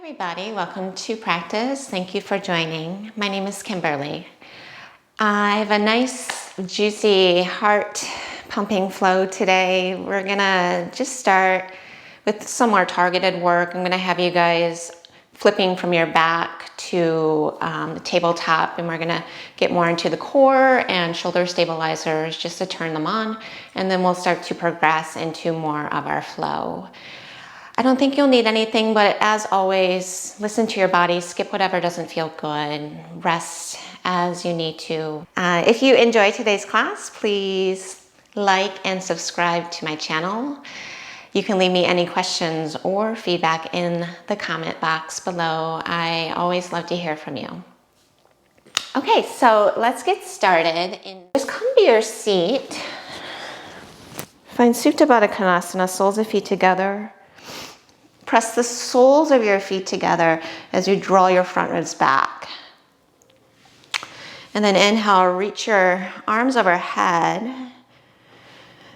everybody, welcome to practice. Thank you for joining. My name is Kimberly. I have a nice, juicy, heart pumping flow today. We're gonna just start with some more targeted work. I'm gonna have you guys flipping from your back to the tabletop, and we're gonna get more into the core and shoulder stabilizers just to turn them on, and then we'll start to progress into more of our flow. I don't think you'll need anything, but as always, listen to your body, skip whatever doesn't feel good, rest as you need to. If you enjoy today's class, please like and subscribe to my channel. You can leave me any questions or feedback in the comment box below. I always love to hear from you. Okay, so let's get started. Just come to your seat. Find Supta Baddha Konasana, soles of feet together. Press the soles of your feet together as you draw your front ribs back. And then inhale, reach your arms overhead.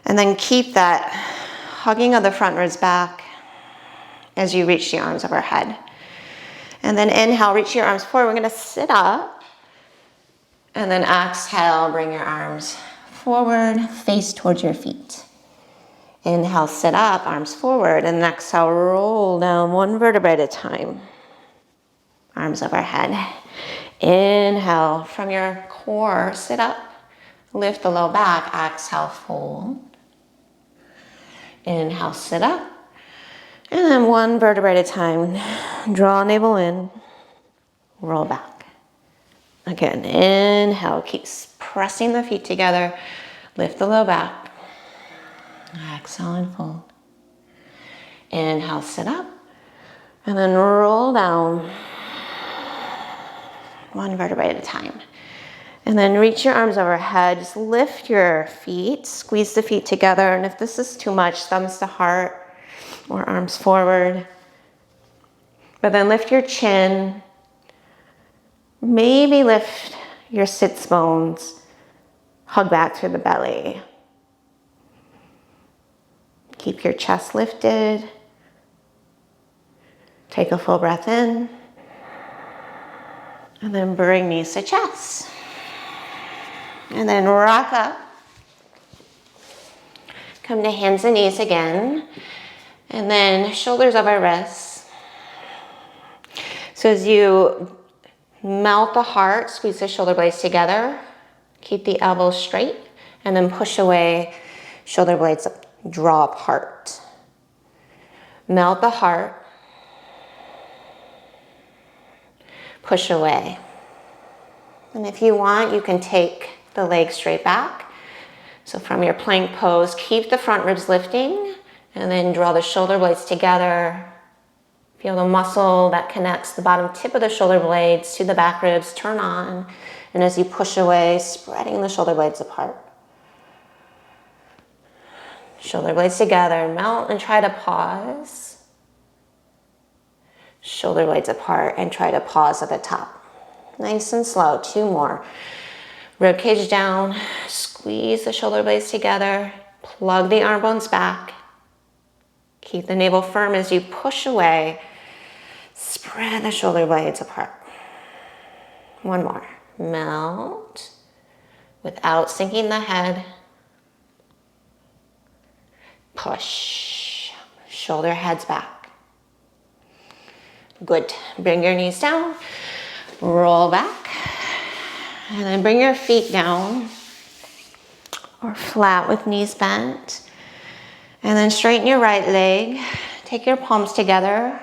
And then keep that hugging of the front ribs back as you reach the arms overhead. And then inhale, reach your arms forward. We're gonna sit up. And then exhale, bring your arms forward, face towards your feet. Inhale, sit up, arms forward, and exhale, roll down one vertebrae at a time. Arms overhead. Inhale, from your core, sit up, lift the low back, exhale, fold. Inhale, sit up, and then one vertebrae at a time. Draw navel in, roll back. Again, inhale, keep pressing the feet together, lift the low back. Exhale and fold. Inhale, sit up, and then roll down one vertebrae at a time. And then reach your arms overhead, just lift your feet, squeeze the feet together, and if this is too much, thumbs to heart or arms forward. But then lift your chin, maybe lift your sits bones, hug back through the belly. Keep your chest lifted. Take a full breath in. And then bring knees to chest. And then rock up. Come to hands and knees again. And then shoulders over wrists. So as you melt the heart, squeeze the shoulder blades together. Keep the elbows straight. And then push away, shoulder blades up. Draw apart. Melt the heart. Push away. And if you want, you can take the legs straight back. So from your plank pose, keep the front ribs lifting and then draw the shoulder blades together. Feel the muscle that connects the bottom tip of the shoulder blades to the back ribs turn on. And as you push away, spreading the shoulder blades apart. Shoulder blades together, melt and try to pause. Shoulder blades apart and try to pause at the top. Nice and slow, two more. Rib cage down, squeeze the shoulder blades together, plug the arm bones back. Keep the navel firm as you push away. Spread the shoulder blades apart. One more. Melt without sinking the head. Push, shoulder heads back. Good. Bring your knees down, roll back, and then bring your feet down or flat with knees bent. And then straighten your right leg. Take your palms together,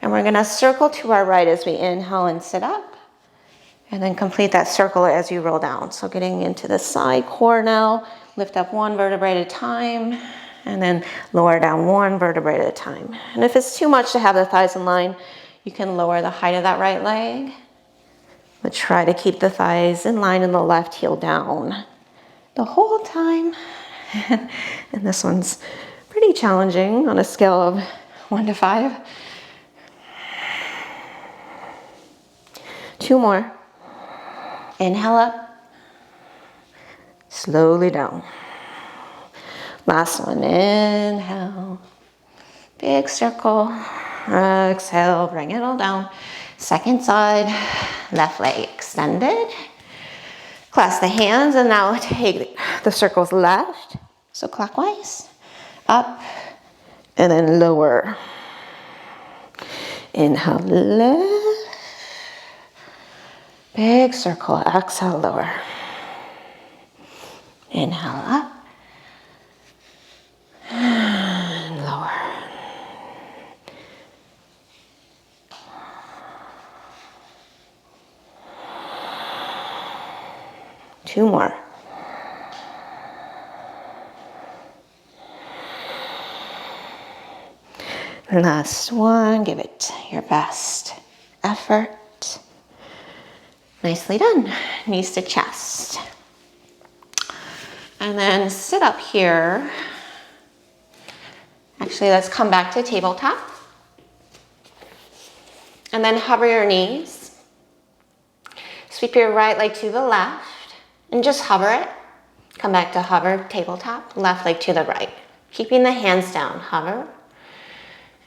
and we're gonna circle to our right as we inhale and sit up, and then complete that circle as you roll down. So getting into the side core now, lift up one vertebrae at a time, and then lower down one vertebrae at a time. And if it's too much to have the thighs in line, you can lower the height of that right leg, but try to keep the thighs in line and the left heel down the whole time. And this one's pretty challenging on a scale of 1 to 5. 2 more. Inhale up, slowly down. Last one, inhale, big circle, Exhale, bring it all down. Second side, left leg extended. Clasp the hands and now take the circles left. So clockwise, up and then lower. Inhale, lift. Big circle, exhale, lower. Inhale, up. And lower. Two more. Last one, give it your best effort. Nicely done. Knees to chest. And then sit up here. Actually, let's come back to tabletop. And then hover your knees. Sweep your right leg to the left and just hover it. Come back to hover, tabletop, left leg to the right. Keeping the hands down, hover.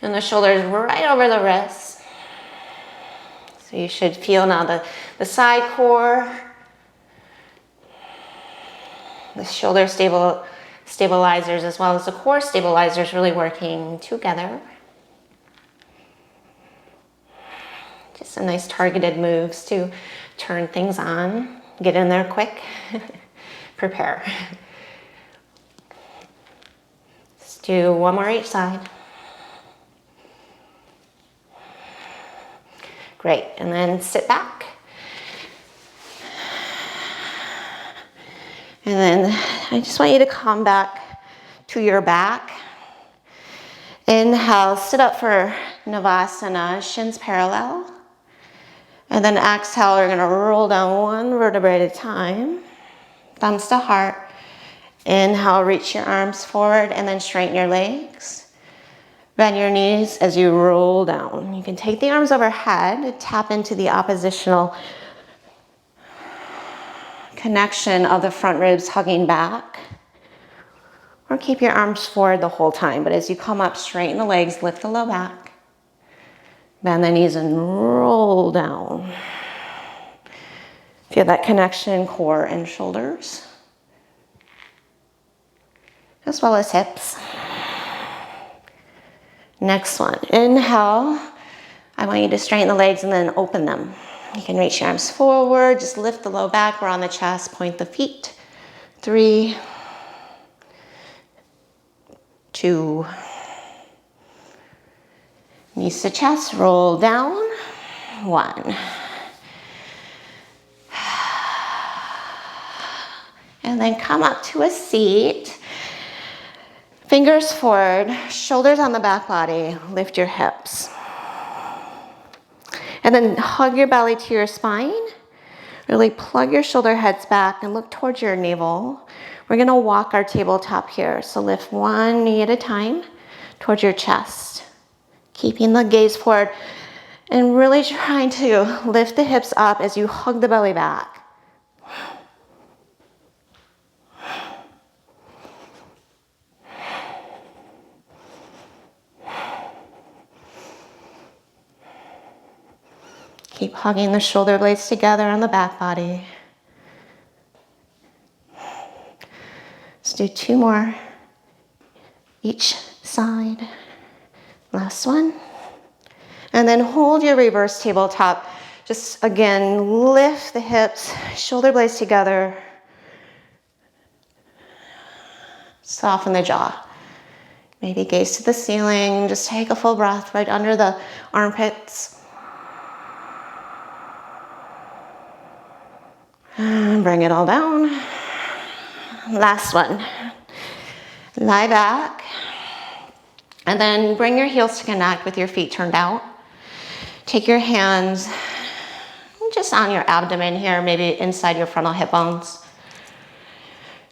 And the shoulders right over the wrists. So you should feel now the side core, the shoulder stabilizers as well as the core stabilizers really working together. Just some nice targeted moves to turn things on. Get in there quick. Prepare. Let's do one more each side. Great, and then sit back. And then I just want you to come back to your back. Inhale, sit up for Navasana, shins parallel. And then exhale, we're gonna roll down one vertebrae at a time. Thumbs to heart. Inhale, reach your arms forward and then straighten your legs. Bend your knees as you roll down. You can take the arms overhead, tap into the oppositional connection of the front ribs hugging back. Or keep your arms forward the whole time. But as you come up, straighten the legs, lift the low back. Bend the knees and roll down. Feel that connection, core and shoulders, as well as hips. Next one, inhale. I want you to straighten the legs and then open them. You can reach your arms forward, just lift the low back, we're on the chest, point the feet. 3, 2, knees to chest, roll down. 1. And then come up to a seat. Fingers forward, shoulders on the back body, lift your hips. And then hug your belly to your spine. Really plug your shoulder heads back and look towards your navel. We're gonna walk our tabletop here. So lift one knee at a time towards your chest. Keeping the gaze forward and really trying to lift the hips up as you hug the belly back. Keep hugging the shoulder blades together on the back body. Let's do 2 more each side. Last one. And then hold your reverse tabletop. Just again, lift the hips, shoulder blades together. Soften the jaw. Maybe gaze to the ceiling. Just take a full breath right under the armpits. And bring it all down. Last one. Lie back. And then bring your heels to connect with your feet turned out. Take your hands just on your abdomen here, maybe inside your frontal hip bones.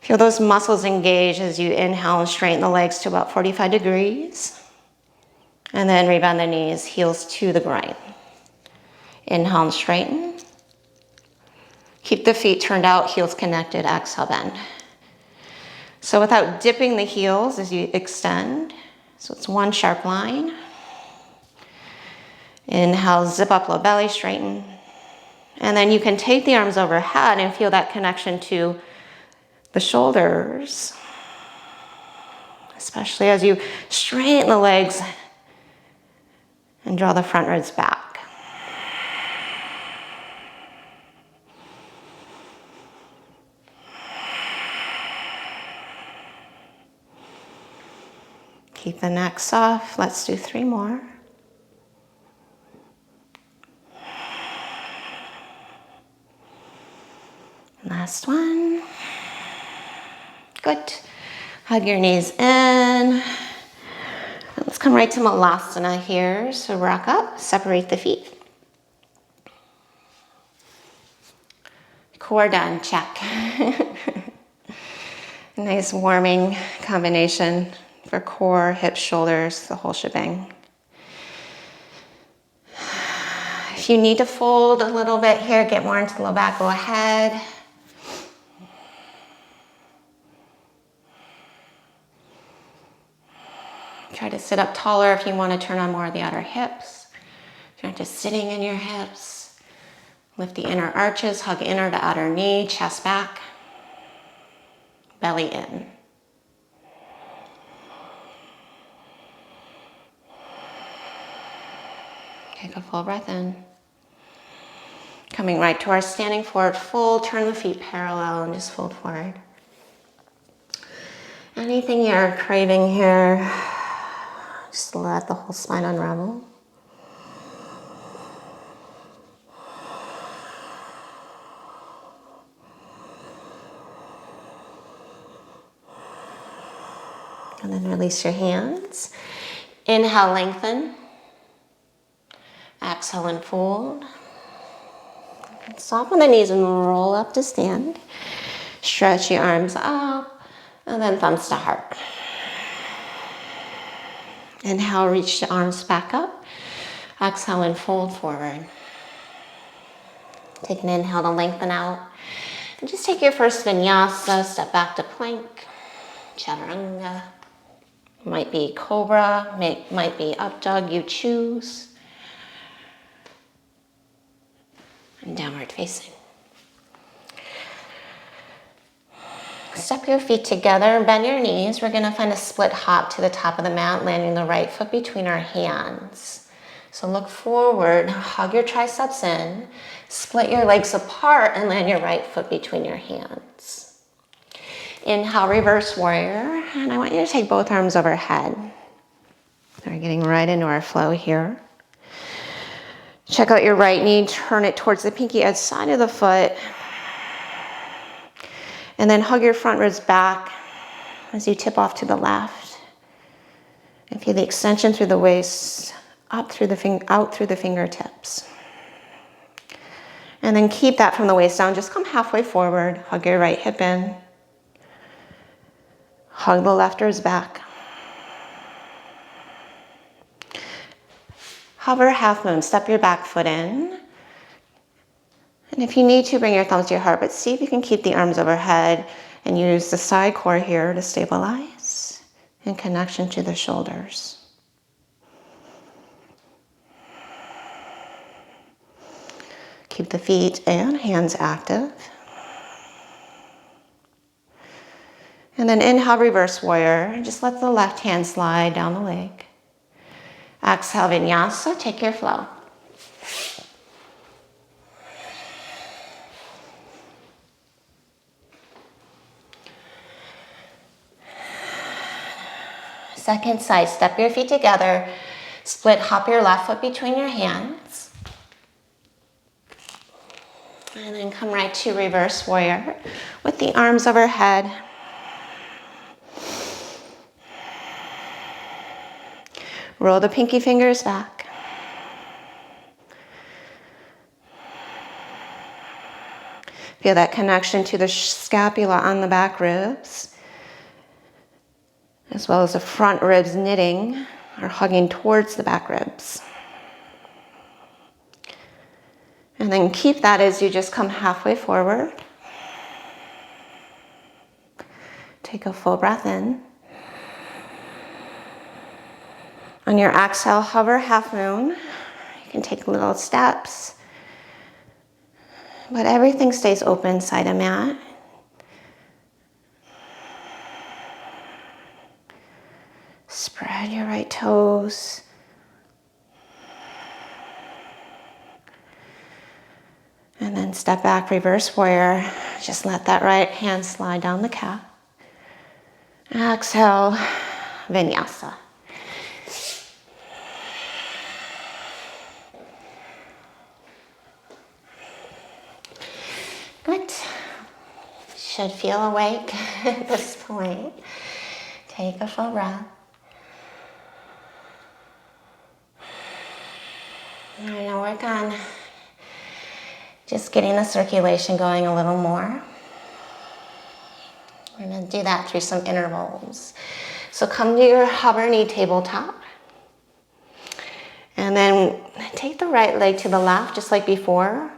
Feel those muscles engage as you inhale and straighten the legs to about 45 degrees. And then rebend the knees, heels to the groin. Inhale and straighten. Keep the feet turned out, heels connected, exhale, bend. So without dipping the heels as you extend, so it's one sharp line. Inhale, zip up, low belly, straighten. And then you can take the arms overhead and feel that connection to the shoulders, especially as you straighten the legs and draw the front ribs back. Keep the neck soft. Let's do 3 more. Last one. Good. Hug your knees in. Let's come right to Malasana here. So rock up, separate the feet. Core done, check. Nice warming combination for core, hips, shoulders, the whole shebang. If you need to fold a little bit here, get more into the low back, go ahead. Try to sit up taller if you want to turn on more of the outer hips. If you're not just sitting in your hips, lift the inner arches, hug inner to outer knee, chest back, belly in. Take a full breath in. Coming right to our standing forward fold, turn the feet parallel and just fold forward. Anything you're craving here, just let the whole spine unravel. And then release your hands. Inhale, lengthen. Exhale and fold. Soften the knees and roll up to stand. Stretch your arms up and then thumbs to heart. Inhale, reach the arms back up. Exhale and fold forward. Take an inhale to lengthen out. And just take your first vinyasa, step back to plank, chaturanga. Might be cobra, might be up dog, you choose. And downward facing. Step your feet together, bend your knees. We're gonna find a split hop to the top of the mat, landing the right foot between our hands. So look forward, hug your triceps in, split your legs apart and land your right foot between your hands. Inhale, reverse warrior, and I want you to take both arms overhead. We're getting right into our flow here. Check out your right knee, turn it towards the pinky edge side of the foot. And then hug your front ribs back as you tip off to the left. And feel the extension through the waist, out through the fingertips. And then keep that from the waist down. Just come halfway forward. Hug your right hip in. Hug the left ribs back. Hover half moon, step your back foot in. And if you need to, bring your thumbs to your heart, but see if you can keep the arms overhead and use the side core here to stabilize in connection to the shoulders. Keep the feet and hands active. And then inhale, reverse warrior. Just let the left hand slide down the leg. Exhale, vinyasa, take your flow. Second side, step your feet together, split hop your left foot between your hands. And then come right to reverse warrior with the arms overhead. Roll the pinky fingers back. Feel that connection to the scapula on the back ribs, as well as the front ribs knitting or hugging towards the back ribs. And then keep that as you just come halfway forward. Take a full breath in. On your exhale, hover half moon. You can take little steps, but everything stays open side of mat. Spread your right toes. And then step back, reverse warrior. Just let that right hand slide down the calf. Exhale, vinyasa. Good. Should feel awake at this point. Take a full breath. I'm gonna work on just getting the circulation going a little more. We're gonna do that through some intervals. So come to your hover knee tabletop. And then take the right leg to the left, just like before.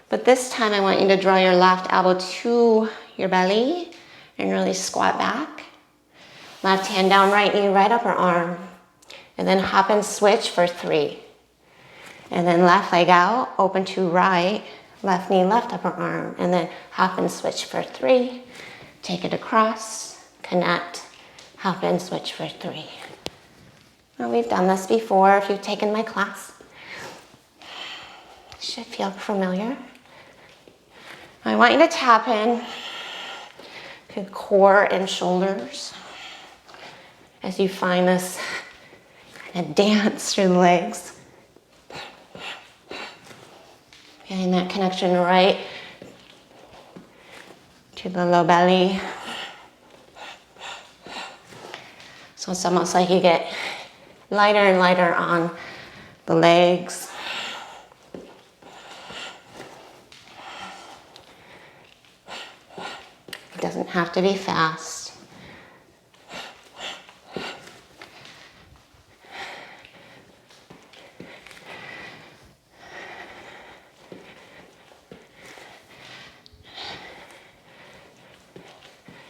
But this time I want you to draw your left elbow to your belly and really squat back. Left hand down, right knee, right upper arm. And then hop and switch for 3. And then left leg out, open to right, left knee, left upper arm. And then hop and switch for 3. Take it across, connect, hop and switch for 3. Well, we've done this before if you've taken my class. It should feel familiar. I want you to tap in to core and shoulders as you find this kind of dance through the legs. Getting that connection right to the low belly. So it's almost like you get lighter and lighter on the legs. It doesn't have to be fast.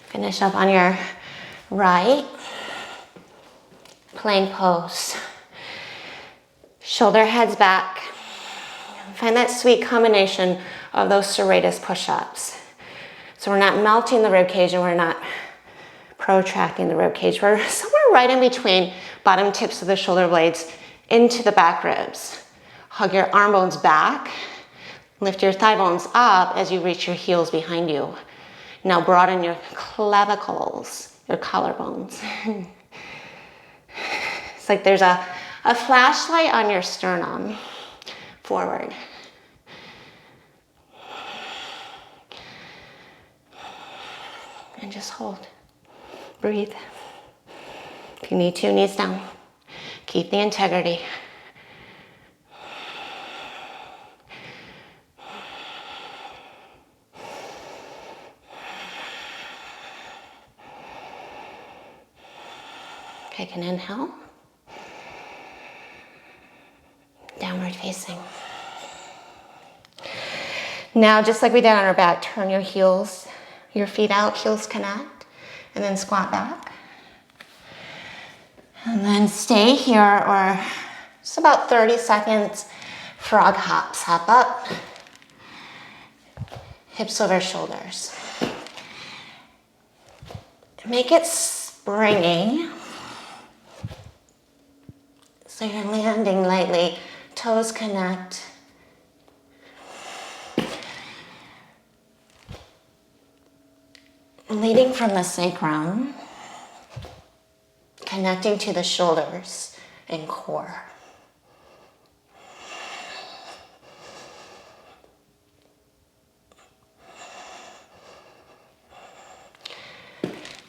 Finish up on your right. Plank pose. Shoulder heads back. Find that sweet combination of those serratus push-ups. So we're not melting the rib cage and we're not protracting the rib cage. We're somewhere right in between bottom tips of the shoulder blades into the back ribs. Hug your arm bones back. Lift your thigh bones up as you reach your heels behind you. Now broaden your clavicles, your collarbones. It's like there's a flashlight on your sternum. Forward. And just hold. Breathe. If you need to, knees down. Keep the integrity. Take an inhale. Downward facing. Now, just like we did on our back, turn your heels, your feet out, heels connect, and then squat back. And then stay here, or just about 30 seconds, frog hops. Hop up, hips over shoulders. Make it springy. So you're landing lightly, toes connect. Leading from the sacrum, connecting to the shoulders and core.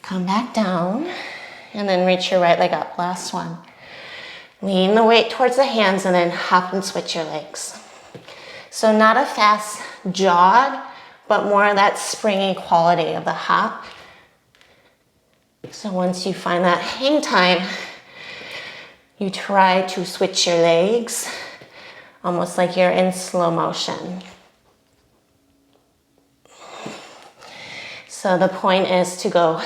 Come back down and then reach your right leg up. Last one. Lean the weight towards the hands and then hop and switch your legs. So not a fast jog, but more of that springy quality of the hop. So once you find that hang time, you try to switch your legs, almost like you're in slow motion. So the point is to go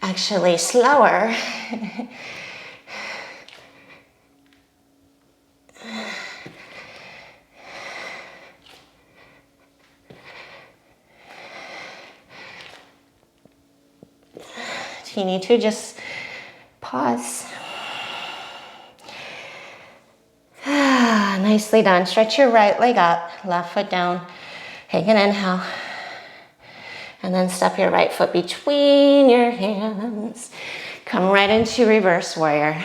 actually slower. you need to, just pause. Nicely done. Stretch your right leg up, left foot down. Take an inhale. And then step your right foot between your hands. Come right into reverse warrior.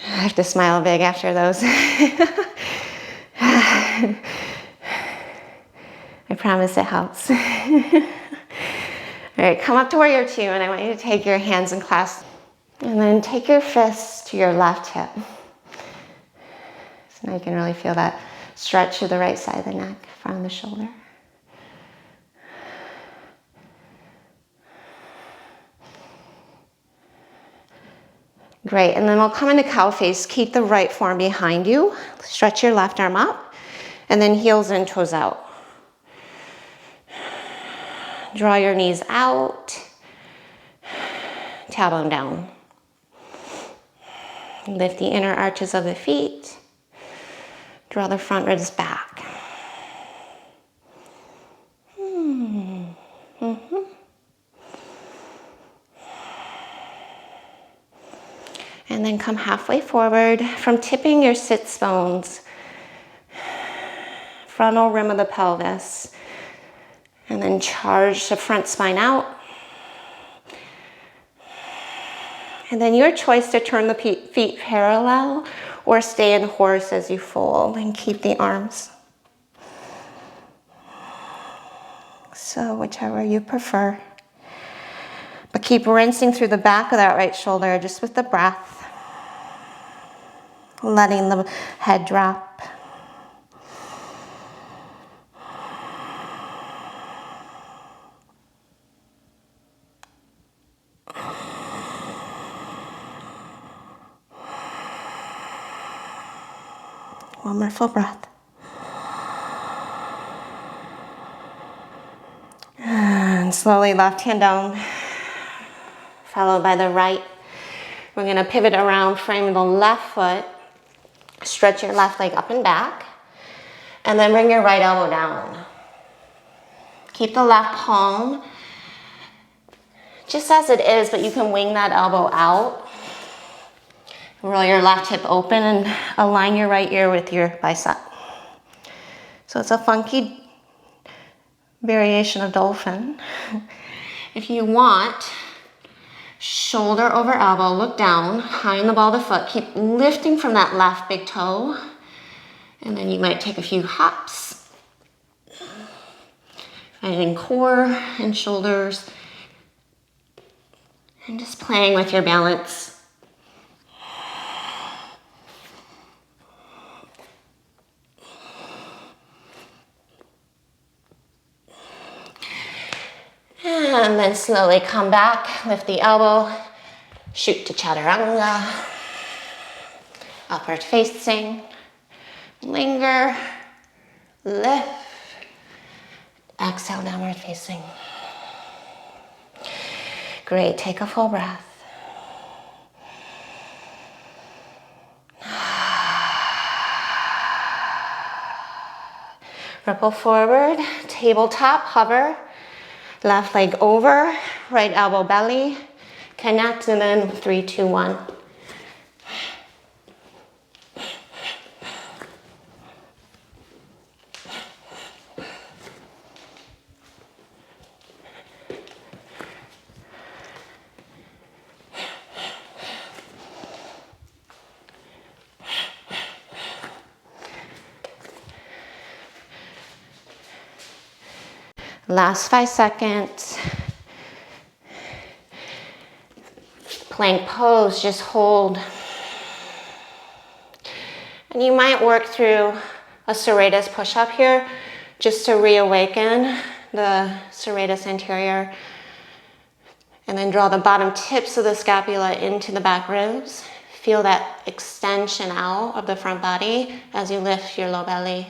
I have to smile big after those. I promise it helps. All right, come up to warrior two, and I want you to take your hands and clasp. And then take your fists to your left hip. So now you can really feel that stretch to the right side of the neck, front of the shoulder. Great, and then we'll come into cow face. Keep the right forearm behind you. Stretch your left arm up, and then heels in, toes out. Draw your knees out. Tailbone down. Lift the inner arches of the feet. Draw the front ribs back. And then come halfway forward from tipping your sits bones, frontal rim of the pelvis, and then charge the front spine out. And then your choice to turn the feet parallel or stay in horse as you fold and keep the arms. So whichever you prefer. But keep rinsing through the back of that right shoulder just with the breath. Letting the head drop. One more full breath. And slowly left hand down, followed by the right. We're going to pivot around, frame the left foot. Stretch your left leg up and back, and then bring your right elbow down. Keep the left palm just as it is, but you can wing that elbow out. Roll your left hip open and align your right ear with your bicep. So it's a funky variation of dolphin. If you want, shoulder over elbow, look down, high in the ball of the foot. Keep lifting from that left big toe. And then you might take a few hops. Finding core and shoulders. And just playing with your balance. And then slowly come back, lift the elbow, shoot to chaturanga, upward facing, linger, lift, exhale, downward facing. Great, take a full breath. Ripple forward, tabletop, hover. Left leg over, right elbow belly, connect, and then 3, 2, 1. Last 5 seconds. Plank pose, just hold. And you might work through a serratus push-up here just to reawaken the serratus anterior. And then draw the bottom tips of the scapula into the back ribs. Feel that extension out of the front body as you lift your low belly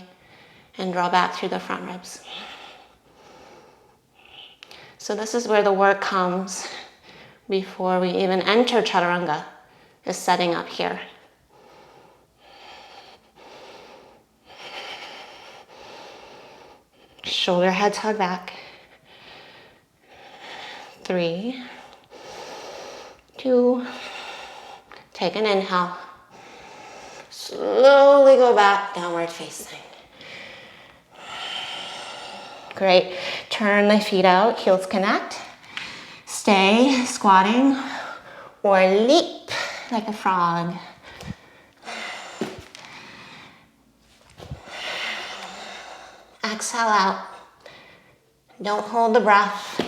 and draw back through the front ribs. So this is where the work comes before we even enter chaturanga, is setting up here. Shoulder heads hug back. 3, 2, take an inhale. Slowly go back, downward facing. Great. Turn the feet out, heels connect. Stay squatting or leap like a frog. Exhale out. Don't hold the breath.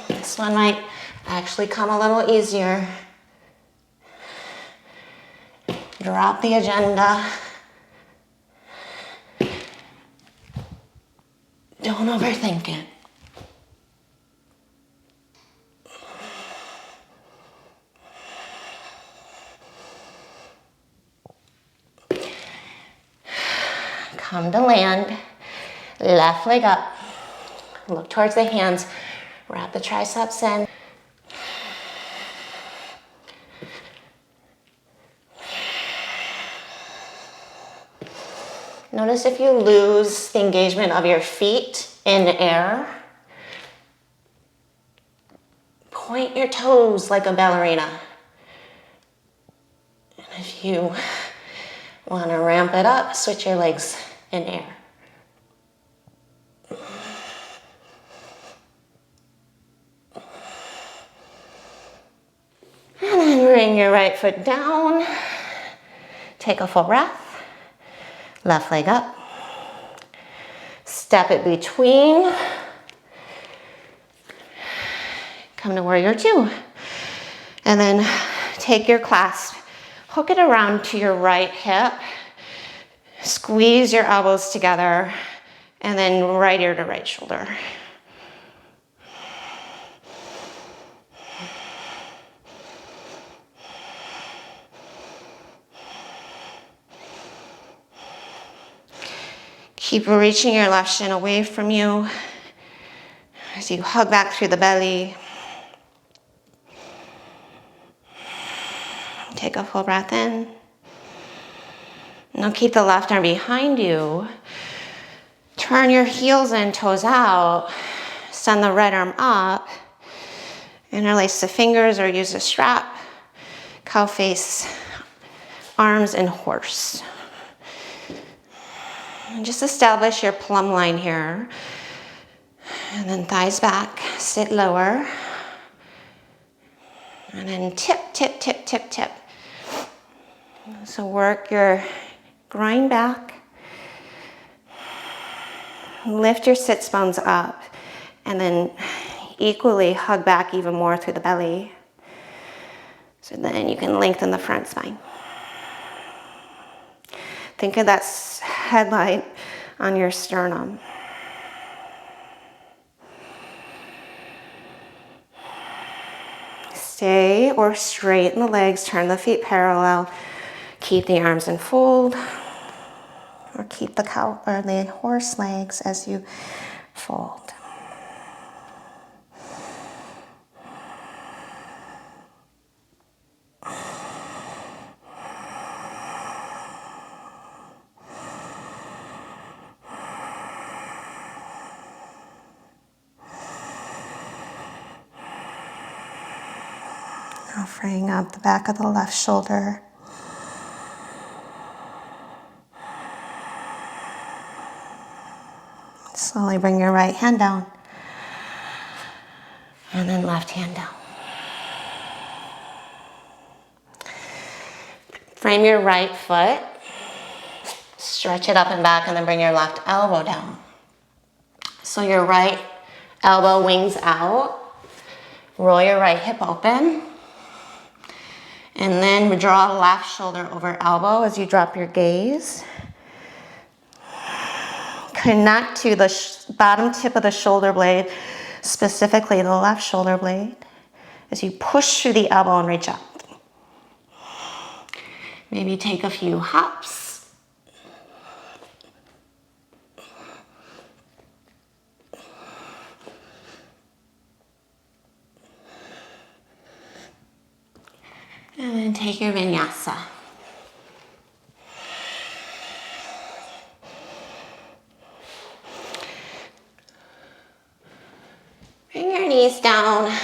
This one might actually come a little easier. Drop the agenda. Don't overthink it. Come to land. Left leg up. Look towards the hands. Wrap the triceps in. Notice if you lose the engagement of your feet in air. Point your toes like a ballerina. And if you want to ramp it up, switch your legs in air. And then bring your right foot down. Take a full breath. Left leg up. Step it between. Come to warrior 2. And then take your clasp. Hook it around to your right hip. Squeeze your elbows together. And then right ear to right shoulder. Keep reaching your left shin away from you as you hug back through the belly. Take a full breath in. Now keep the left arm behind you. Turn your heels in, toes out. Send the right arm up. Interlace the fingers or use a strap. Cow face, arms and horse. And just establish your plumb line here. And then thighs back, sit lower. And then tip, tip, tip, tip, tip. So work your groin back. Lift your sits bones up. And then equally hug back even more through the belly. So then you can lengthen the front spine. Think of that headlight on your sternum. Stay or straighten the legs, turn the feet parallel, keep the arms in fold, or keep the cow or the horse legs as you fold. Now freeing up the back of the left shoulder. Slowly bring your right hand down. And then left hand down. Frame your right foot. Stretch it up and back and then bring your left elbow down. So your right elbow wings out. Roll your right hip open. And then draw left shoulder over elbow as you drop your gaze. Connect to the bottom tip of the shoulder blade, specifically the left shoulder blade, as you push through the elbow and reach up. Maybe take a few hops. And then take your vinyasa. down,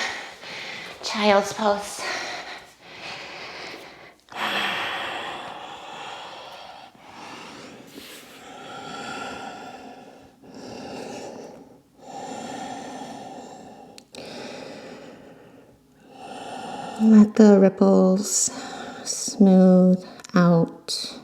child's pose. Let the ripples smooth out.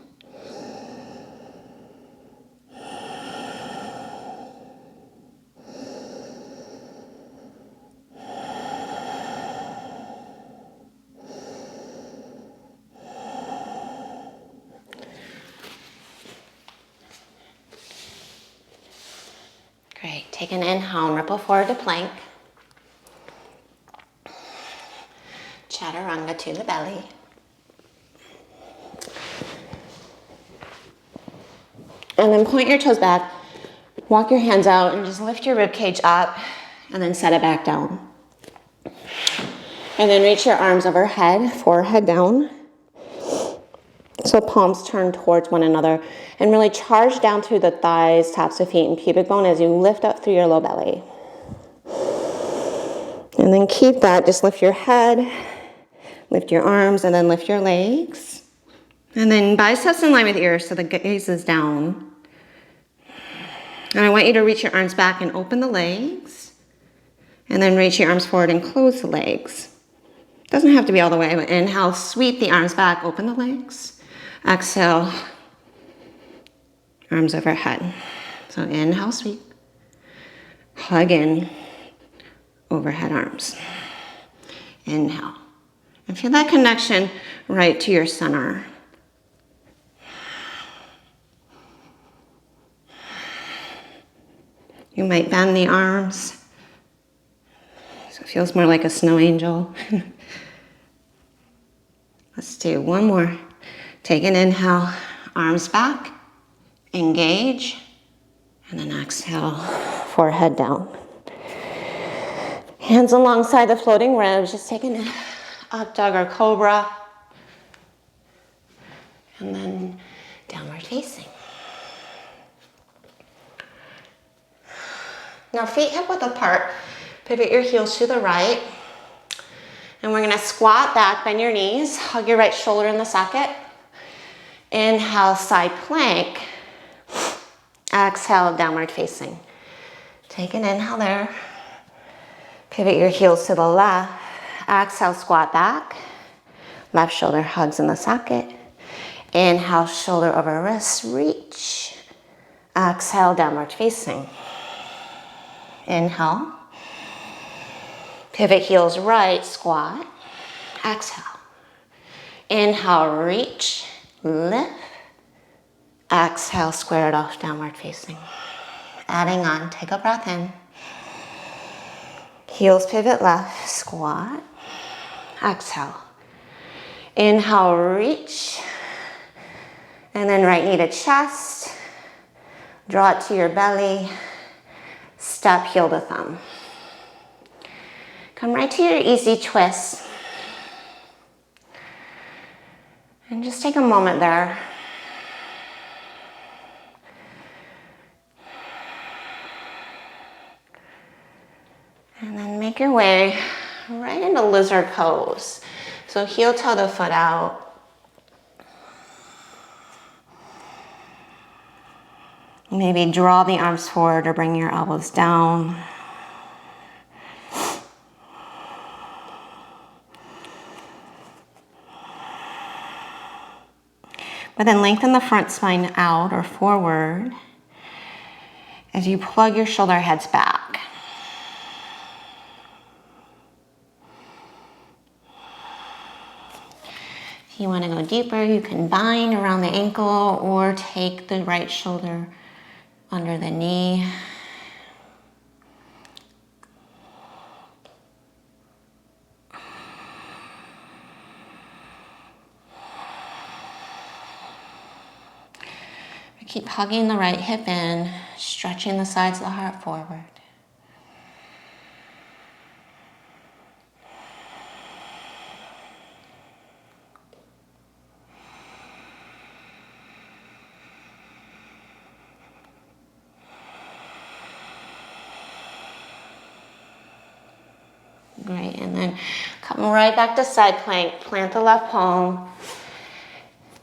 Great. Take an inhale and ripple forward to plank. Chaturanga to the belly. And then point your toes back, walk your hands out, and just lift your rib cage up, and then set it back down. And then reach your arms overhead, forehead down. So palms turn towards one another, and really charge down through the thighs, tops of feet, and pubic bone as you lift up through your low belly. And then keep that, just lift your head, lift your arms, and then lift your legs. And then biceps in line with ears, so the gaze is down. And I want you to reach your arms back and open the legs. And then reach your arms forward and close the legs. Doesn't have to be all the way, but inhale, sweep the arms back, open the legs. Exhale, arms overhead. So inhale, sweep. Hug in, overhead arms. Inhale. And feel that connection right to your center. You might bend the arms, so it feels more like a snow angel. Let's do one more. Take an inhale, arms back, engage, and then exhale, forehead down. Hands alongside the floating ribs, just take an up dog or cobra, and then downward facing. Now feet hip width apart, pivot your heels to the right. And we're gonna squat back, bend your knees, hug your right shoulder in the socket. Inhale, side plank. Exhale, downward facing. Take an inhale there. Pivot your heels to the left. Exhale, squat back. Left shoulder hugs in the socket. Inhale, shoulder over wrist, reach. Exhale, downward facing. Inhale. Pivot heels right, squat. Exhale. Inhale, reach, lift. Exhale, square it off, downward facing. Adding on, take a breath in. Heels pivot left, squat. Exhale. Inhale, reach. And then right knee to chest. Draw it to your belly. Step heel to thumb. Come right to your easy twist. And just take a moment there. And then make your way right into lizard pose. So heel toe the foot out. Maybe draw the arms forward or bring your elbows down. But then lengthen the front spine out or forward as you plug your shoulder heads back. If you want to go deeper, you can bind around the ankle or take the right shoulder under the knee. Keep hugging the right hip in, stretching the sides of the heart forward. Come right back to side plank. Plant the left palm.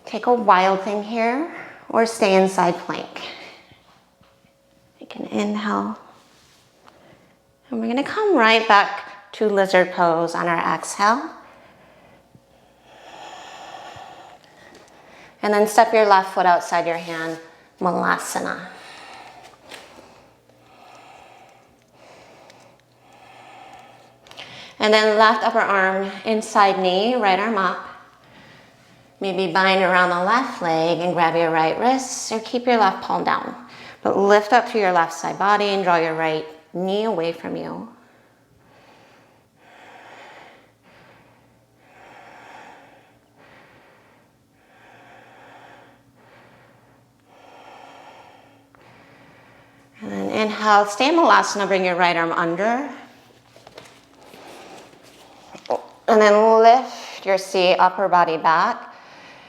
Take a wild thing here or stay in side plank. You can inhale. And we're going to come right back to lizard pose on our exhale. And then step your left foot outside your hand, Malasana. And then left upper arm inside knee, right arm up. Maybe bind around the left leg and grab your right wrist or keep your left palm down. But lift up through your left side body and draw your right knee away from you. And then inhale, stay in Malasana, bring your right arm under. And then lift your seat, upper body back.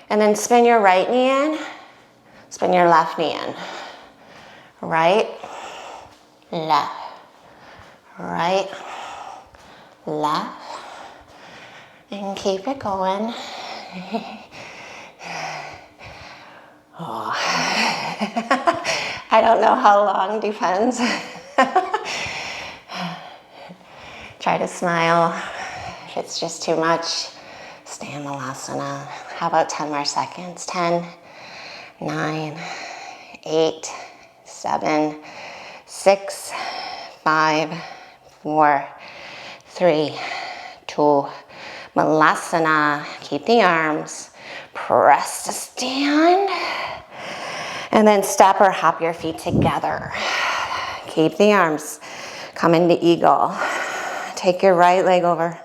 And then spin your right knee in, spin your left knee in. Right, left, right, left. And keep it going. Oh. I don't know how long, depends. Try to smile. If it's just too much, stay in Malasana. How about 10 more seconds? 10, 9, 8, 7, 6, 5, 4, 3, 2, Malasana. Keep the arms. Press to stand. And then step or hop your feet together. Keep the arms. Come into eagle. Take your right leg over.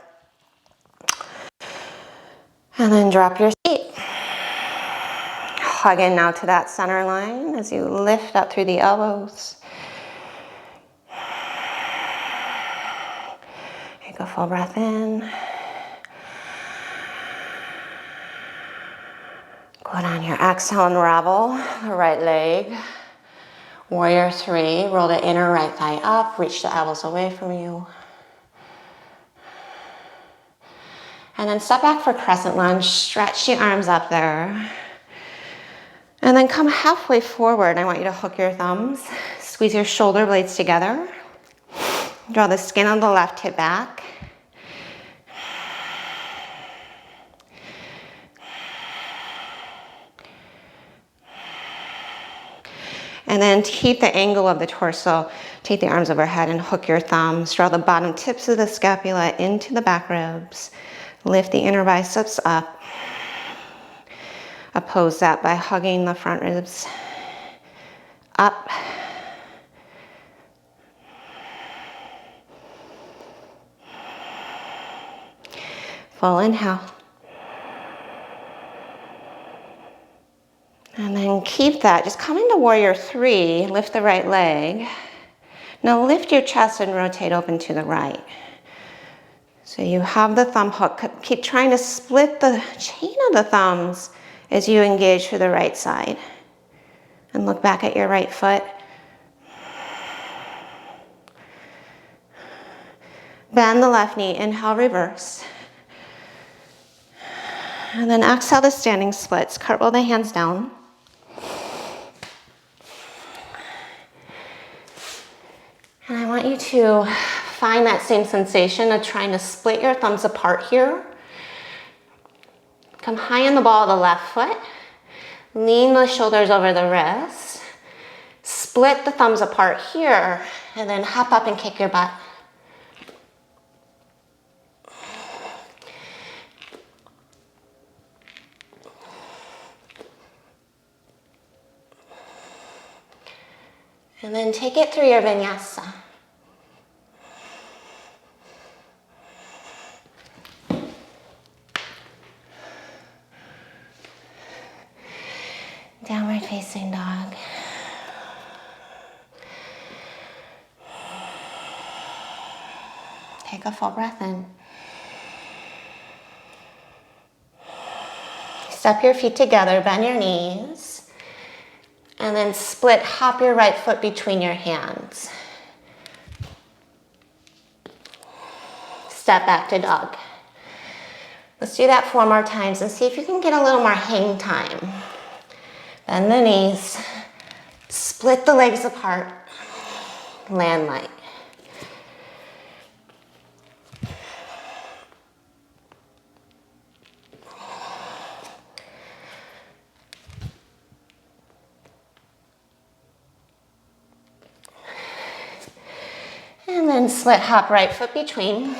And then drop your seat. Hug in now to that center line as you lift up through the elbows. Take a full breath in. Good on your exhale, unravel the right leg. Warrior 3, roll the inner right thigh up, reach the elbows away from you. And then step back for Crescent Lunge, stretch the arms up there. And then come halfway forward. I want you to hook your thumbs, squeeze your shoulder blades together. Draw the skin of the left hip back. And then keep the angle of the torso. Take the arms overhead and hook your thumbs. Draw the bottom tips of the scapula into the back ribs. Lift the inner biceps up. Oppose that by hugging the front ribs up. Full inhale. And then keep that. Just come into Warrior 3. Lift the right leg. Now lift your chest and rotate open to the right. So you have the thumb hook. Keep trying to split the chain of the thumbs as you engage to the right side. And look back at your right foot. Bend the left knee. Inhale, reverse. And then exhale the standing splits. Cartwheel the hands down. And I want you to find that same sensation of trying to split your thumbs apart here. Come high in the ball of the left foot. Lean the shoulders over the wrists. Split the thumbs apart here, and then hop up and kick your butt. And then take it through your vinyasa. Downward facing dog. Take a full breath in. Step your feet together, bend your knees, and then split, hop your right foot between your hands. Step back to dog. Let's do that 4 more times and see if you can get a little more hang time. Bend the knees, split the legs apart, land light. And then split hop right foot between.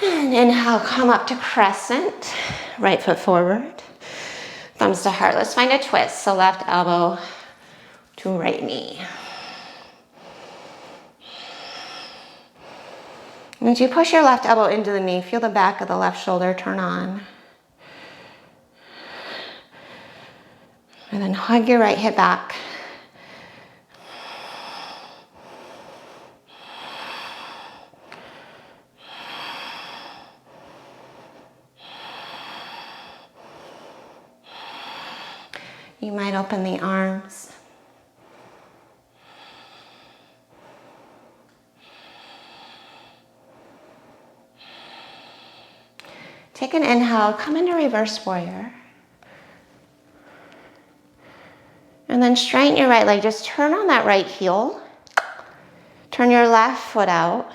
And inhale, come up to crescent, right foot forward, thumbs to heart. Let's find a twist. So left elbow to right knee. And as you push your left elbow into the knee, feel the back of the left shoulder turn on. And then hug your right hip back. You might open the arms. Take an inhale, come into reverse warrior. And then straighten your right leg. Just turn on that right heel. Turn your left foot out.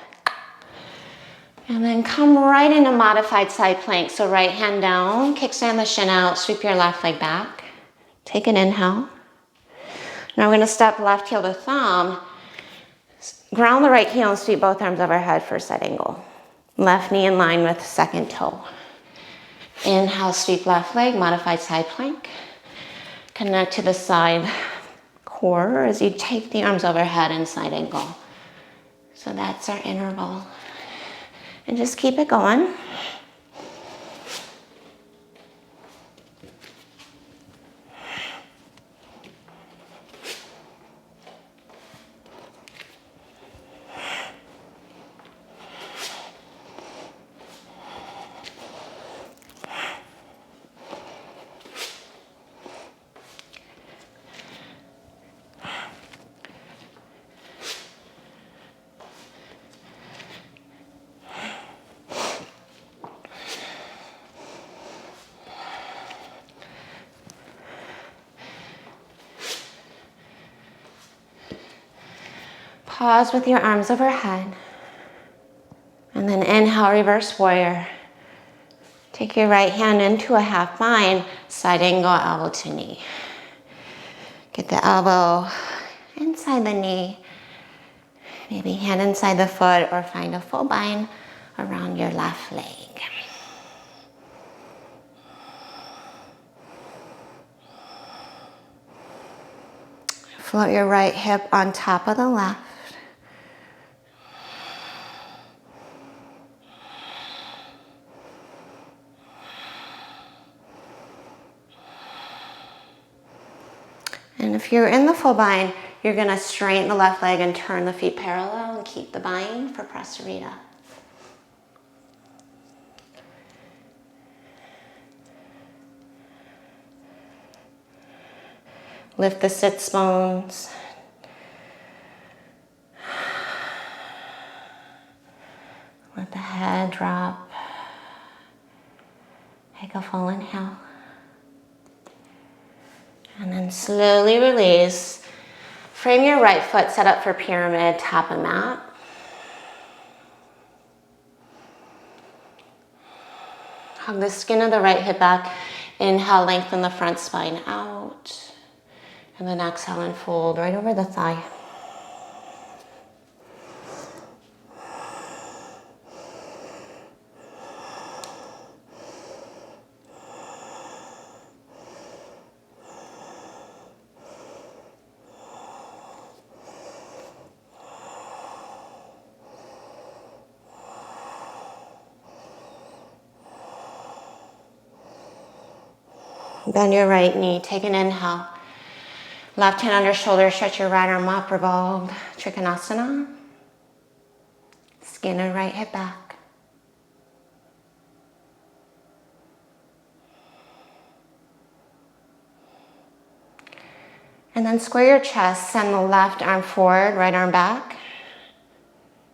And then come right into modified side plank. So right hand down, kickstand the shin out, sweep your left leg back. Take an inhale. Now we're going to step left heel to thumb. Ground the right heel and sweep both arms overhead for side angle. Left knee in line with second toe. Inhale, sweep left leg, modified side plank. Connect to the side core as you take the arms overhead and side angle. So that's our interval. And just keep it going. Pause with your arms overhead. And then inhale, reverse warrior. Take your right hand into a half bind, side angle, elbow to knee. Get the elbow inside the knee. Maybe hand inside the foot or find a full bind around your left leg. Float your right hip on top of the left. And if you're in the full bind, you're going to straighten the left leg and turn the feet parallel and keep the bind for Prasarita. Lift the sits bones. Let the head drop. Take a full inhale. And then slowly release. Frame your right foot, set up for pyramid, top of mat. Hug the skin of the right hip back. Inhale, lengthen the front spine out. And then exhale and fold right over the thigh. Bend your right knee, take an inhale. Left hand under shoulder, stretch your right arm up, revolved Trikonasana. Skin and right hip back. And then square your chest, send the left arm forward, right arm back.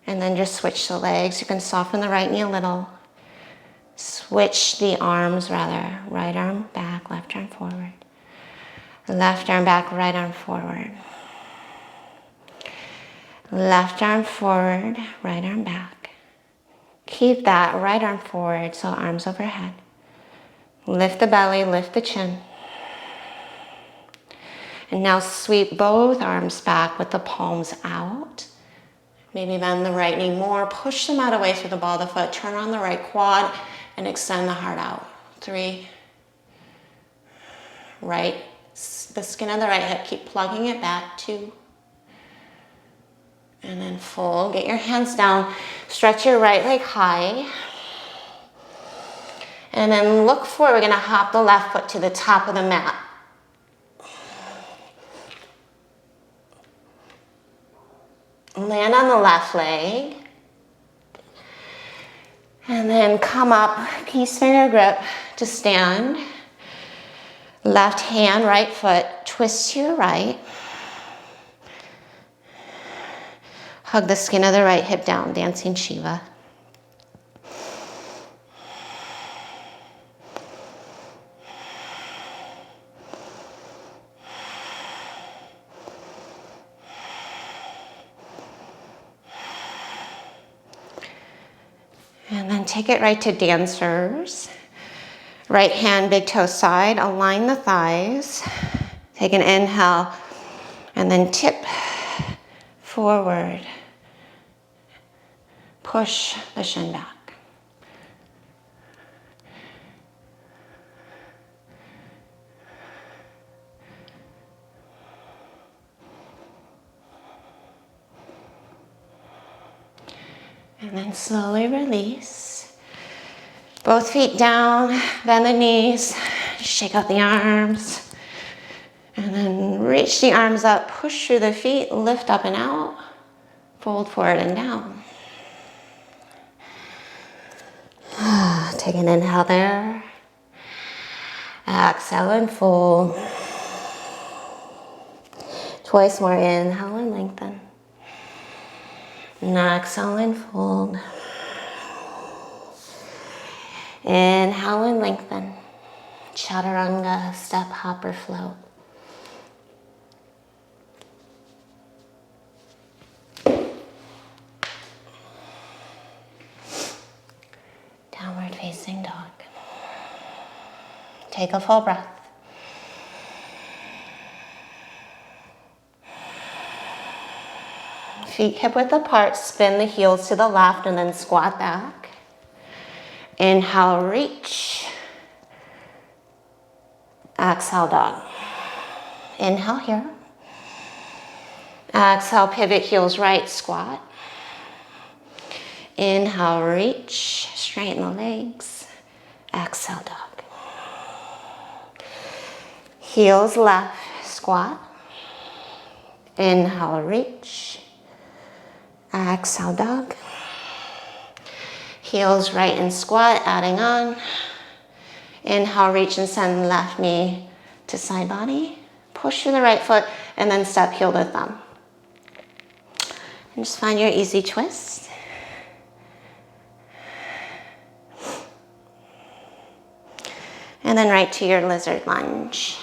And then just switch the legs. You can soften the right knee a little. Switch the arms rather. Right arm back, left arm forward. Left arm back, right arm forward. Left arm forward, right arm back. Keep that right arm forward, so arms overhead. Lift the belly, lift the chin. And now sweep both arms back with the palms out. Maybe bend the right knee more. Push them out away through the ball of the foot. Turn on the right quad and extend the heart out. 3. Right. The skin of the right hip. Keep plugging it back. 2. And then fold. Get your hands down. Stretch your right leg high. And then look forward. We're going to hop the left foot to the top of the mat. Land on the left leg. And then come up, peace finger grip to stand. Left hand, right foot, twist to your right. Hug the skin of the right hip down, dancing Shiva. And then take it right to dancers. Right hand, big toe side, align the thighs. Take an inhale and then tip forward. Push the shin back. And then slowly release. Both feet down, bend the knees, shake out the arms. And then reach the arms up, push through the feet, lift up and out, fold forward and down. Take an inhale there. Exhale and fold. Twice more, inhale and lengthen. Now exhale and fold. Inhale and lengthen. Chaturanga, step, hop, or float. Downward facing dog. Take a full breath. Feet hip width apart, spin the heels to the left and then squat back. Inhale, reach. Exhale, dog. Inhale here. Exhale, pivot, heels right, squat. Inhale, reach, straighten the legs. Exhale, dog. Heels left, squat. Inhale, reach. Exhale, dog. Heels right and squat, adding on. Inhale, reach and send left knee to side body. Push through the right foot and then step heel to thumb. And just find your easy twist. And then right to your lizard lunge.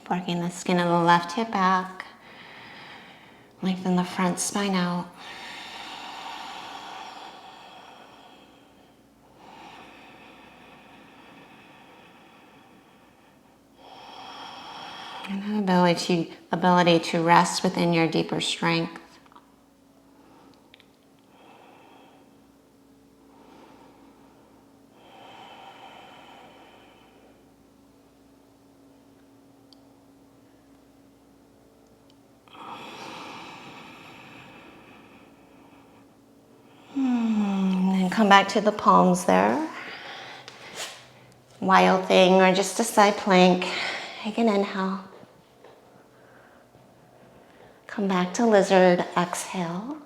Working the skin of the left hip back. Lengthen the front spine out. And the ability to rest within your deeper strength. come back to the palms there. Wild thing or just a side plank. Take an inhale. Come back to lizard, exhale.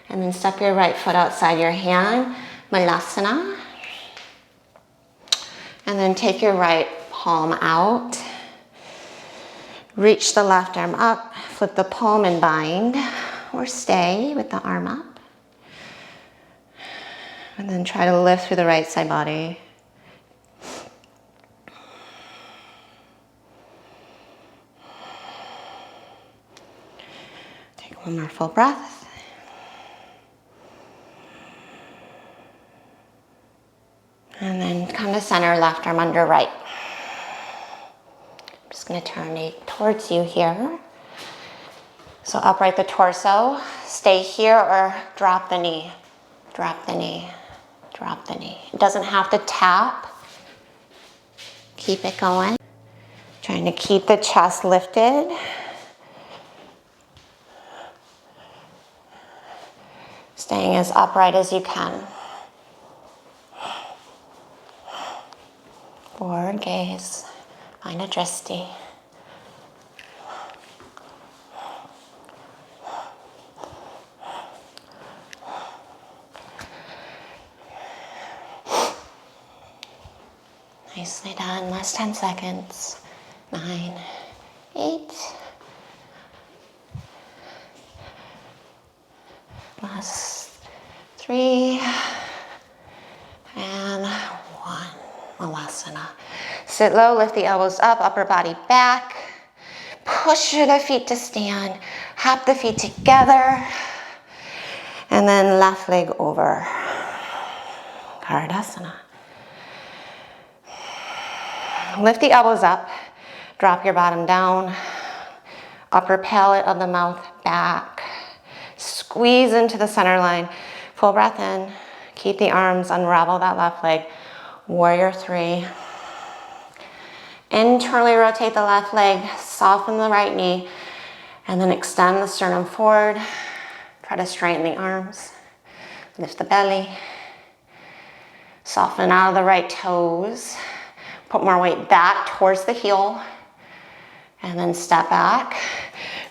And then step your right foot outside your hand, Malasana. And then take your right palm out. Reach the left arm up, flip the palm and bind, or stay with the arm up. And then try to lift through the right side body. Take one more full breath. And then come to center, left arm under right. I'm just going to turn it towards you here. So upright the torso, stay here or drop the knee. Drop the knee, drop the knee. It doesn't have to tap. Keep it going. Trying to keep the chest lifted. Staying as upright as you can. Forward gaze, find a drishti. Nicely done, last 10 seconds. 9, 8. Last 3. And 1. Malasana. Sit low, lift the elbows up, upper body back. Push the feet to stand. Hop the feet together. And then left leg over. Ardhasana. Lift the elbows up. Drop your bottom down. Upper palate of the mouth back. Squeeze into the center line. Full breath in. Keep the arms, unravel that left leg. Warrior 3. Internally rotate the left leg, soften the right knee, and then extend the sternum forward. Try to straighten the arms. Lift the belly. Soften out of the right toes. Put more weight back towards the heel. And then step back.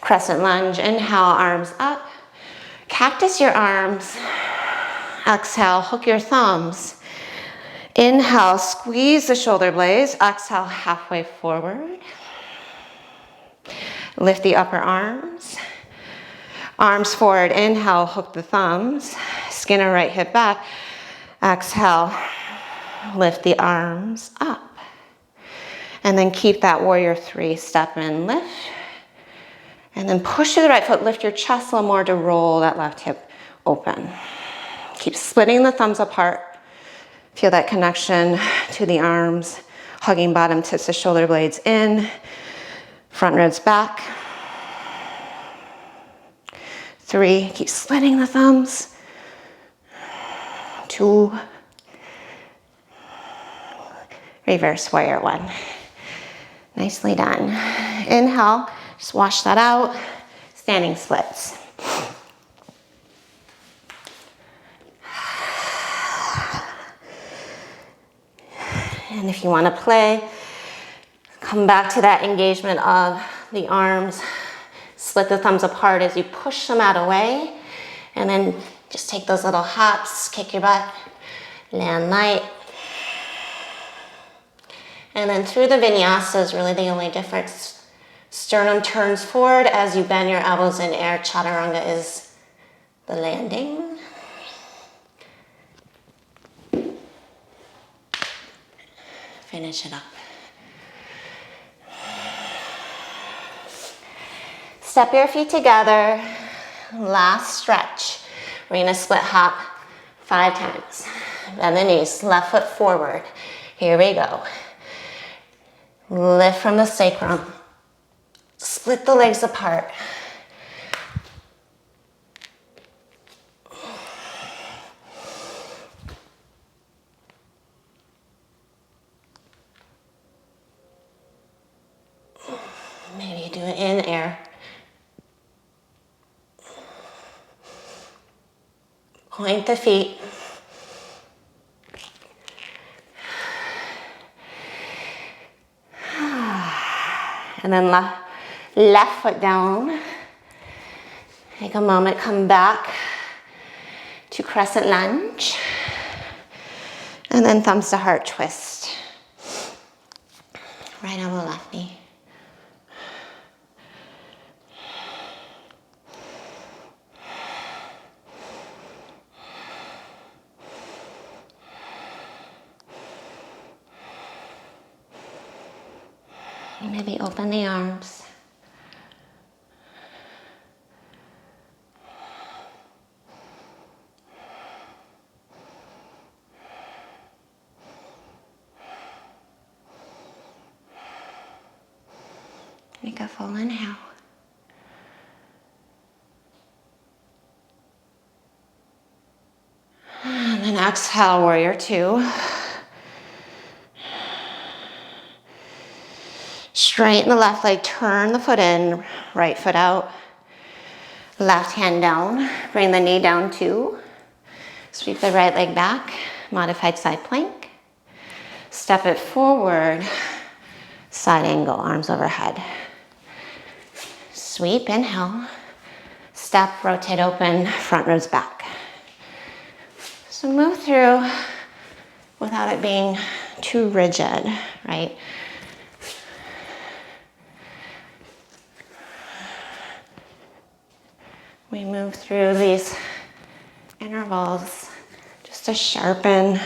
Crescent lunge. Inhale, arms up. Cactus your arms. Exhale, hook your thumbs. Inhale, squeeze the shoulder blades. Exhale, halfway forward. Lift the upper arms. Arms forward. Inhale, hook the thumbs. Skin or right hip back. Exhale, lift the arms up. And then keep that warrior 3. Step in, lift. And then push to the right foot. Lift your chest a little more to roll that left hip open. Keep splitting the thumbs apart. Feel that connection to the arms, hugging bottom tips of shoulder blades in, front ribs back. 3, keep splitting the thumbs. 2, reverse warrior 1. Nicely done. Inhale, just wash that out. Standing splits. And if you want to play, come back to that engagement of the arms. Split the thumbs apart as you push the mat away. And then just take those little hops, kick your butt, land light. And then through the vinyasa is really the only difference. Sternum turns forward as you bend your elbows in air. Chaturanga is the landing. Finish it up. Step your feet together. Last stretch. We're going to split hop 5 times. Bend the knees, left foot forward. Here we go. Lift from the sacrum. Split the legs apart. Maybe do it in air. Point the feet. And then left foot down. Take a moment, come back to Crescent Lunge. And then thumbs to heart twist. Right elbow, left knee. Maybe open the arms. Make a full inhale. And then exhale, warrior two. Straighten the left leg, turn the foot in, right foot out. Left hand down, bring the knee down too. Sweep the right leg back, modified side plank. Step it forward, side angle, arms overhead. Sweep, inhale. Step, rotate open, front ribs back. So move through without it being too rigid, right? We move through these intervals just to sharpen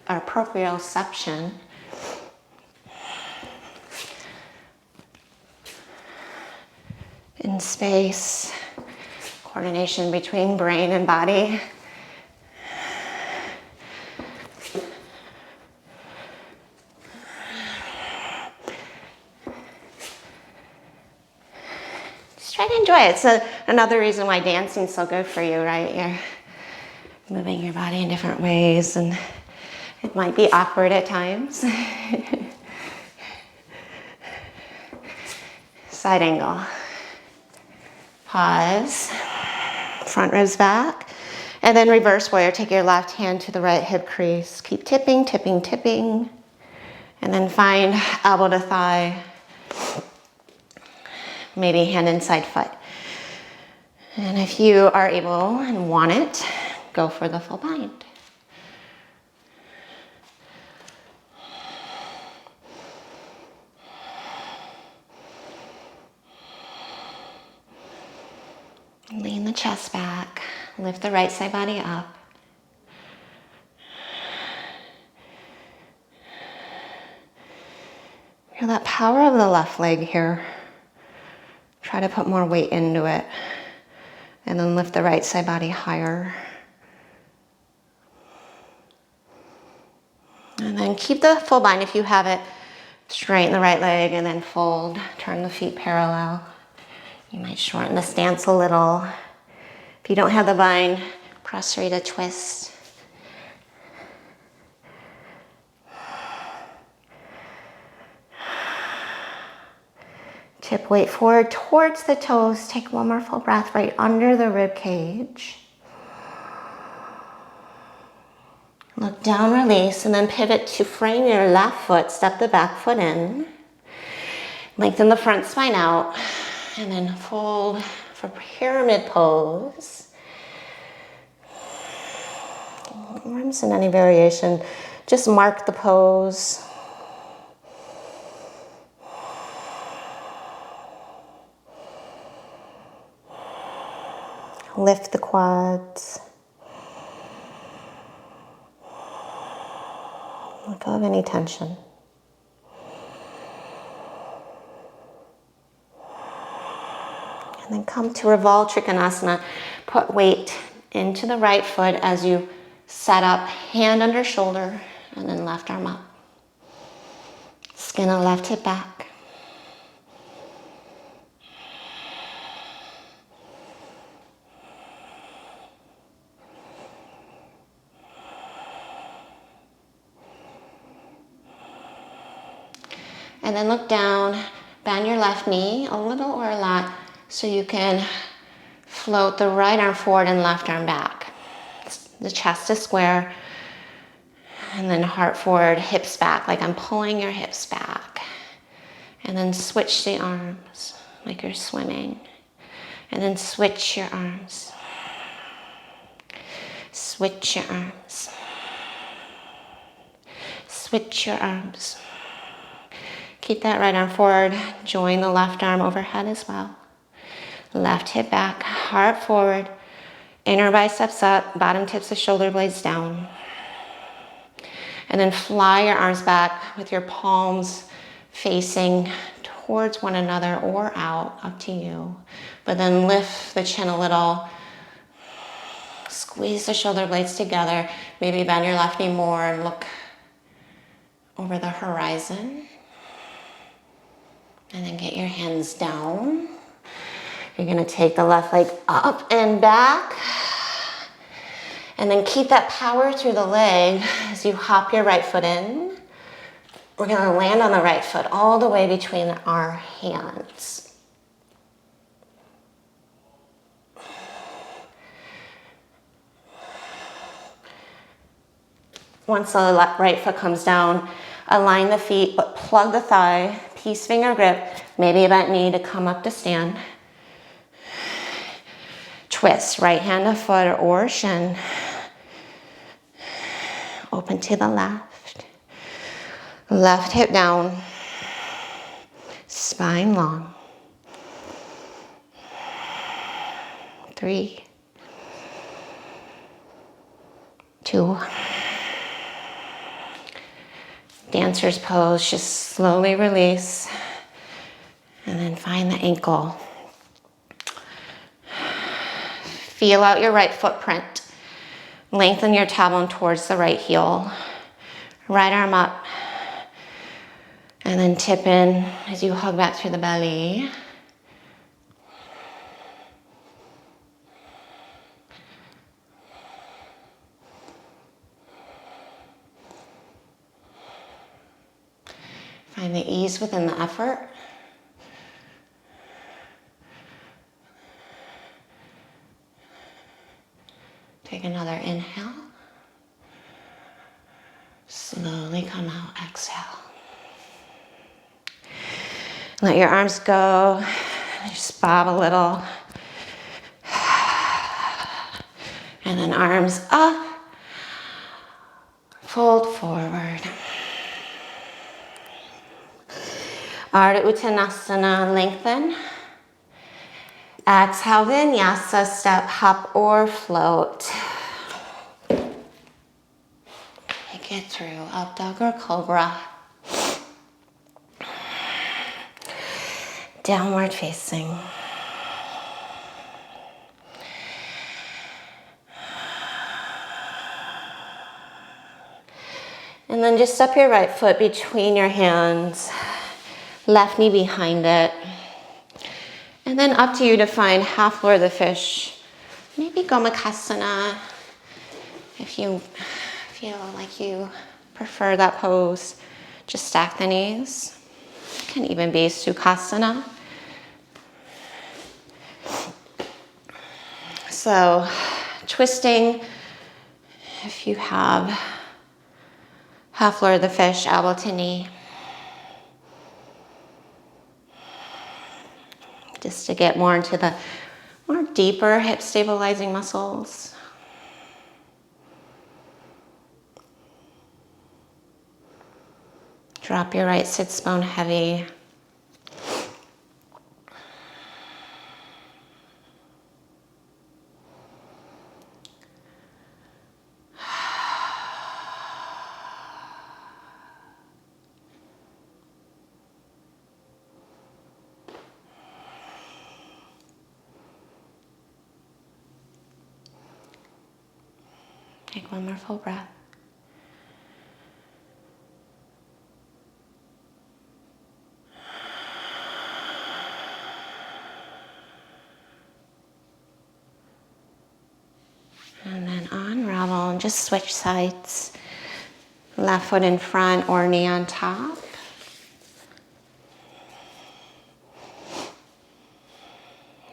our proprioception. In space, coordination between brain and body. Just try to enjoy it. It's another reason why dancing's so good for you, right? You're moving your body in different ways, and it might be awkward at times. Side angle. Pause, front ribs back, and then reverse warrior. Take your left hand to the right hip crease. Keep tipping, tipping, tipping, and then find elbow to thigh, maybe hand inside foot. And if you are able and want it, go for the full bind. Lean the chest back, lift the right side body up. Feel that power of the left leg here. Try to put more weight into it. And then lift the right side body higher. And then keep the full bind if you have it. Straighten the right leg and then fold. Turn the feet parallel. You might shorten the stance a little. If you don't have the bind, prostrate twist. Tip weight forward towards the toes. Take one more full breath right under the rib cage. Look down, release, and then pivot to frame your left foot. Step the back foot in. Lengthen the front spine out. And then fold for pyramid pose. Arms in any variation. Just mark the pose. Lift the quads. Let go of any tension. And then come to Revolve Trikonasana. Put weight into the right foot as you set up, hand under shoulder, and then left arm up. Skin of left hip back. And then look down, bend your left knee a little or a lot so you can Float the right arm forward and left arm back. The chest is square. And then heart forward, hips back, like I'm pulling your hips back. And then switch the arms like you're swimming. And then switch your arms. Switch your arms. Switch your arms. Keep that right arm forward. Join the left arm overhead as well. Left hip back, heart forward. Inner biceps up, bottom tips of shoulder blades down. And then fly your arms back with your palms facing towards one another or out, up to you. But then lift the chin a little. Squeeze the shoulder blades together. Maybe bend your left knee more and look over the horizon. And then get your hands down. You're gonna take the left leg up and back. And then keep that power through the leg as you hop your right foot in. We're gonna land on the right foot all the way between our hands. Once the right foot comes down, align the feet, but plug the thigh, peace finger grip, maybe a bent knee to come up to stand. Twist, right hand to foot or shin. Open to the left. Left hip down. Spine long. 3, 2. Dancer's pose, just slowly release. And then find the ankle. Feel out your right footprint. Lengthen your tailbone towards the right heel. Right arm up. And then tip in as you hug back through the belly. Find the ease within the effort. Take another inhale. Slowly come out, exhale. Let your arms go. Just bob a little. And then arms up. Fold forward. Ardha Uttanasana, lengthen. Exhale, vinyasa, step, hop, or float. Make it through up dog or cobra. Downward facing. And then just step your right foot between your hands. Left knee behind it. And then up to you to find half lord of the fish. Maybe Gomukhasana if you feel like you prefer that pose. Just stack the knees. It can even be Sukhasana. So twisting, if you have half lord of the fish, elbow to knee. Just to get more into the more deeper hip stabilizing muscles. Drop your right sits bone heavy. Take one more full breath. And then unravel and just switch sides. Left foot in front or knee on top.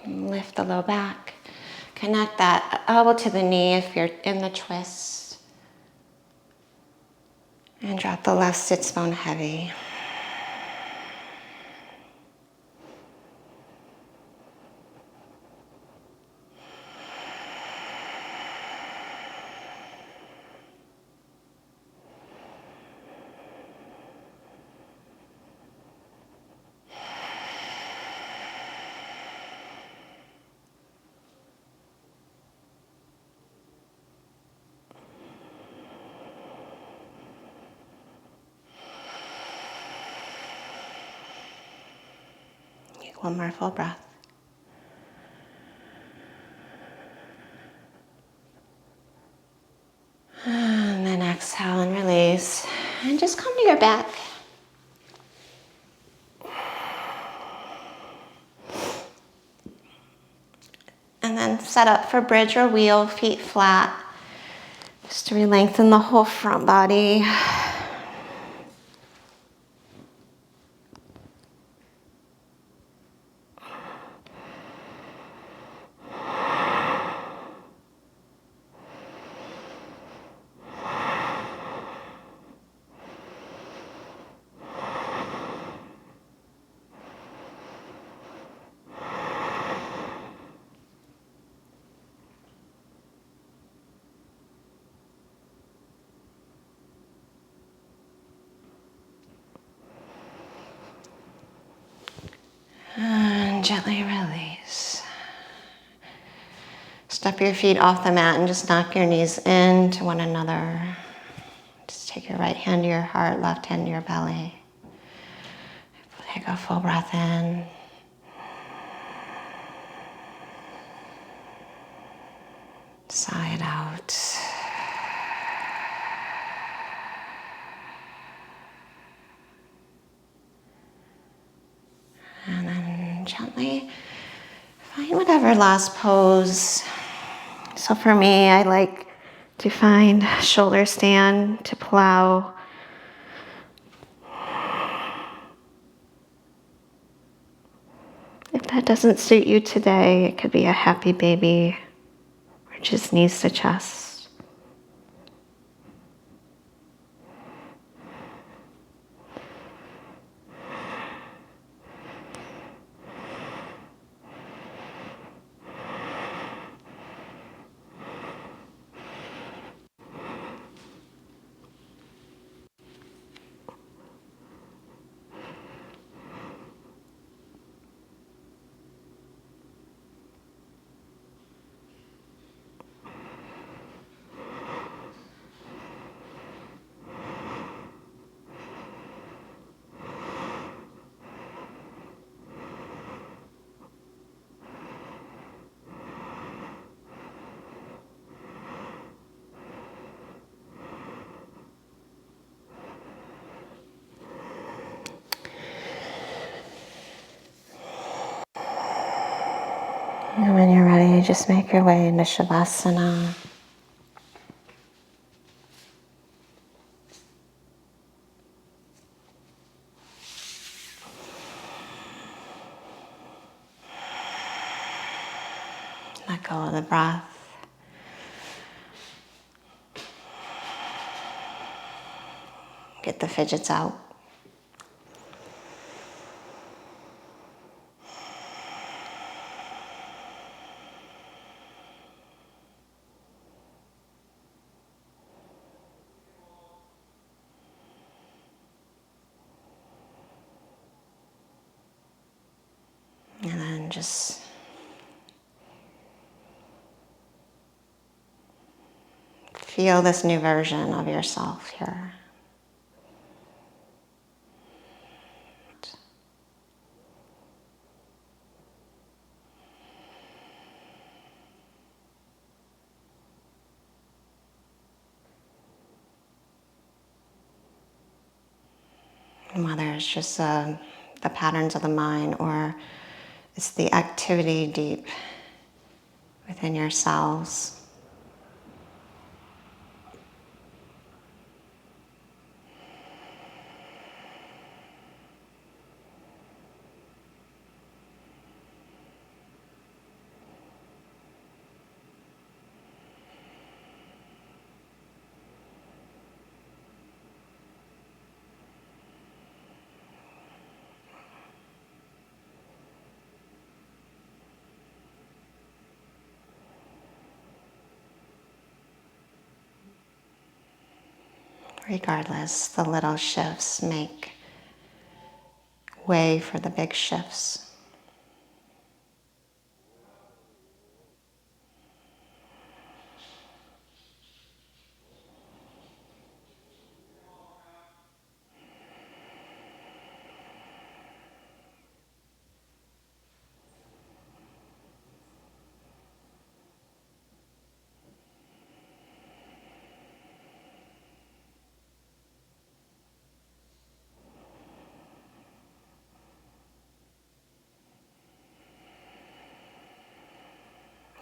And lift the low back. Connect that elbow to the knee if you're in the twist. And drop the left sits bone heavy. One more full breath. And then exhale and release. And just come to your back. And then set up for bridge or wheel, feet flat. Just to re-lengthen the whole front body. And gently release. Step your feet off the mat and just knock your knees into one another. Just take your right hand to your heart, left hand to your belly. Take a full breath in. Sigh it out. And then gently find whatever last pose. So for me, I like to find shoulder stand to plow. If that doesn't suit you today, it could be a happy baby or just knees to chest. And when you're ready, just make your way into Shabasana. Let go of the breath. Get the fidgets out. And then just feel this new version of yourself here. Whether it's just the patterns of the mind or it's the activity deep within your cells. Regardless, the little shifts make way for the big shifts.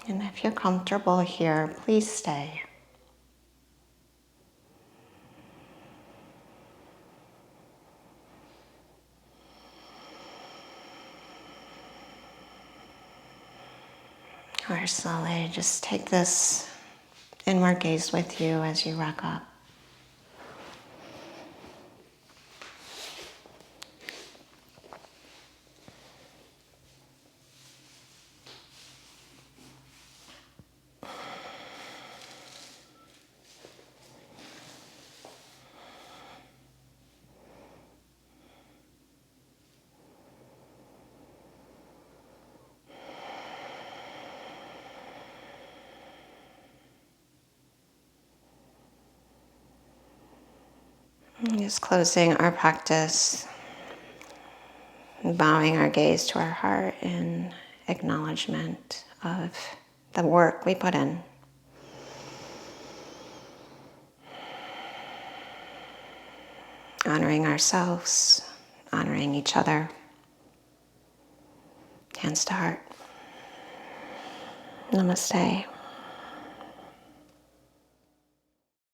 And if you're comfortable here, please stay. Or slowly just take this inward gaze with you as you rock up. Just closing our practice, bowing our gaze to our heart in acknowledgement of the work we put in. Honoring ourselves, honoring each other. Hands to heart. Namaste.